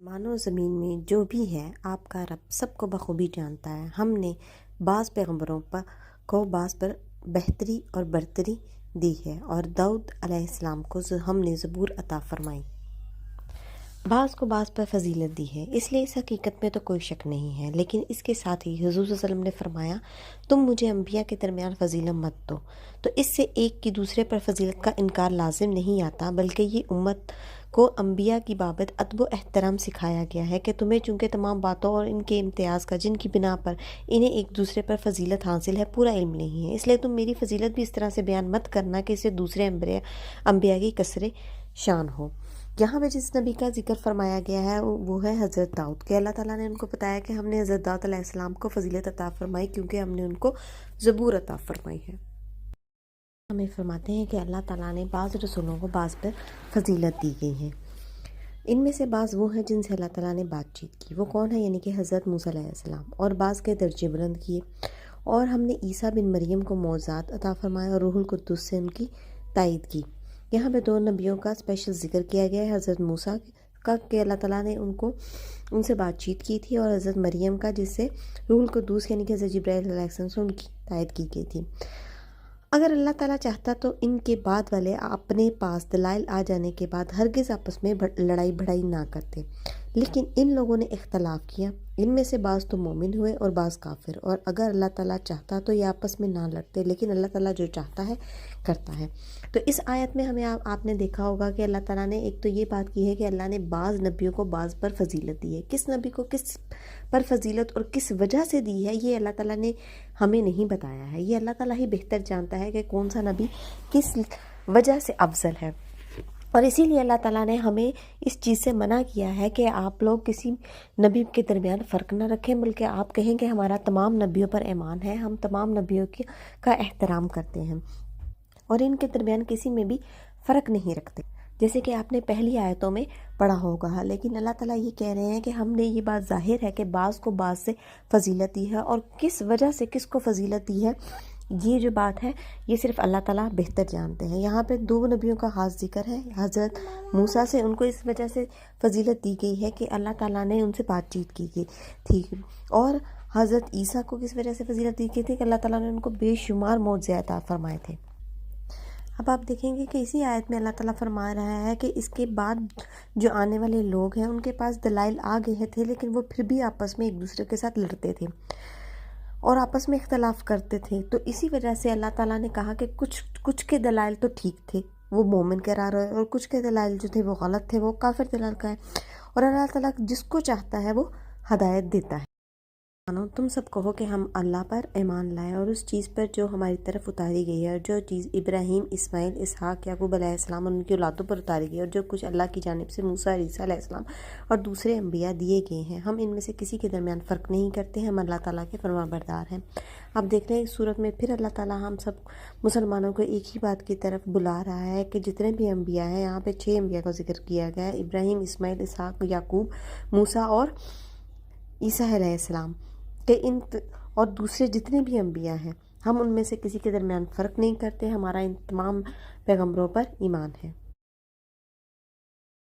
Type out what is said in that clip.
मानो ज़मीन में जो भी है आपका रब सबको बखूबी जानता है। हमने बाज़ पैगम्बरों को बाज़ पर बेहतरी और बरतरी दी है और दाऊद अलैहिस्सलाम को हमने ज़बूर अता फरमाई। बाज़ को बाज़ पर फजीलत दी है, इसलिए इस हकीकत में तो कोई शक नहीं है। लेकिन इसके साथ ही हुज़ूर सल्लल्लाहु अलैहि वसल्लम ने फरमाया, तुम मुझे अंबिया के दरमियान फजीलत मत दो। तो इससे एक की दूसरे पर फजीलत का इनकार लाजिम नहीं आता, बल्कि ये उम्मत को अंबिया की बाबत अदब व एहतराम सिखाया गया है कि तुम्हें चूँकि तमाम बातों और इनके इम्तियाज़ का जिनकी बिना पर इन्हें एक दूसरे पर फजीलत हासिल है पूरा इल्म नहीं है, इसलिए तुम मेरी फजीलत भी इस तरह से बयान मत करना कि इससे दूसरे अंबिया की कसरे शान हो। यहाँ पे जिस नबी का जिक्र फरमाया गया है वो है हज़रत दाऊद के। अल्लाह ताला ने उनको बताया कि हमने हज़रत दाऊद अलैहिस्सलाम को फजीलत अता फरमाई क्योंकि हमने उनको ज़बूर अता फरमाई है। हमें फरमाते हैं कि अल्लाह ताला ने बाज़ रसूलों को बाज़ पर फजीलत दी गई है। इनमें से बाज़ वो हैं जिनसे अल्लाह ताला ने बातचीत की। वो कौन है? यानी कि हज़रत मूसा अलैहिस्सलाम, और बाज़ के दर्जे बुलंद किए। और हमने ईसा बिन मरियम को मौज़ात अता फरमाया और रूहुल कुद्दुस से उनकी तायीद की। यहाँ पे दो नबियों का स्पेशल जिक्र किया गया है। हज़रत मूसा का कि अल्लाह ताला ने उनसे बातचीत की थी, और हज़रत मरियम का जिससे रूहुल कुद्दुस यानी कि हज़रत जिब्राइल अलैहिस्सलाम से उनकी तायीद की गई थी। अगर अल्लाह ताला चाहता तो इनके बाद वाले अपने पास दलाइल आ जाने के बाद हरगिज़ आपस में लड़ाई भड़ाई ना करते, लेकिन इन लोगों ने इख्तलाफ किया। इनमें से बाज़ तो मोमिन हुए और बाज़ काफिर। और अगर अल्लाह ताला चाहता तो ये आपस में ना लड़ते, लेकिन अल्लाह ताला जो चाहता है करता है। तो इस आयत में हमें आपने देखा होगा कि अल्लाह ताला ने एक तो ये बात की है कि अल्लाह ने बाज़ नबियों को बाज़ पर फजीलत दी है। किस नबी को किस पर फजीलत और किस वजह से दी है ये अल्लाह ताला ने हमें नहीं बताया है। ये अल्लाह ताला ही बेहतर जानता है कि कौन सा नबी किस वजह से अफजल है। और इसीलिए अल्लाह ताला ने हमें इस चीज़ से मना किया है कि आप लोग किसी नबी के दरमियान फ़र्क ना रखें, बल्कि आप कहें कि हमारा तमाम नबियों पर ईमान है, हम तमाम नबियों का एहतराम करते हैं और इनके दरमियान किसी में भी फ़र्क नहीं रखते, जैसे कि आपने पहली आयतों में पढ़ा होगा। लेकिन अल्लाह ताला ये कह रहे हैं कि हमने ये बात ज़ाहिर है कि बाज़ को बाज़ से फजीलत दी है, और किस वजह से किसको फजीलत दी है ये जो बात है ये सिर्फ अल्लाह ताला बेहतर जानते हैं। यहाँ पे दो नबियों का खास जिक्र है। हज़रत मूसा से उनको इस वजह से फजीलत दी गई है कि अल्लाह ताला ने उनसे बातचीत की गई थी, और हज़रत ईसा को किस वजह से फजीलत दी गई थी कि अल्लाह ताला ने उनको बेशुमार मौज़े अता फरमाए थे। अब आप देखेंगे कि इसी आयत में अल्लाह ताला फरमा रहा है कि इसके बाद जो आने वाले लोग हैं उनके पास दलाइल आ गए थे, लेकिन वो फिर भी आपस में एक दूसरे के साथ लड़ते थे और आपस में इख्तलाफ करते थे। तो इसी वजह से अल्लाह ताला ने कहा कि कुछ के दलाइल तो ठीक थे, वो मोमिन करार है, और कुछ के दलाइल जो थे वो गलत थे, वो काफिर दलाइल का है। और अल्लाह ताला जिसको चाहता है वो हदायत देता है। मानो तुम सब कहो कि हम अल्लाह पर ईमान लाए और उस चीज़ पर जो हमारी तरफ उतारी गई है, और जो चीज़ इब्राहीम, इस्माइल, इसहाक, याकूब अलैहिस्सलाम और उनकी औलादों पर उतारी गई है, और जो कुछ अल्लाह की जानिब से मूसा, ईसा अलैहिस्सलाम और दूसरे अंबिया दिए गए हैं, हम इनमें से किसी के दरमियान फ़र्क नहीं करते हैं। हम अल्लाह ताला के फरमाबरदार हैं। अब देख रहे हैं इस सूरत में फिर अल्लाह ताला हम सब मुसलमानों को एक ही बात की तरफ बुला रहा है कि जितने भी अंबिया हैं, यहाँ पे 6 अंबिया का जिक्र किया गया है, इब्राहीम, इस्माइल, इसहाक, याकूब, मूसा और ईसा अलैहिस्सलाम के और दूसरे जितने भी अंबिया हैं, हम उनमें से किसी के दरमियान फ़र्क नहीं करते। हमारा इन तमाम पैगम्बरों पर ईमान है।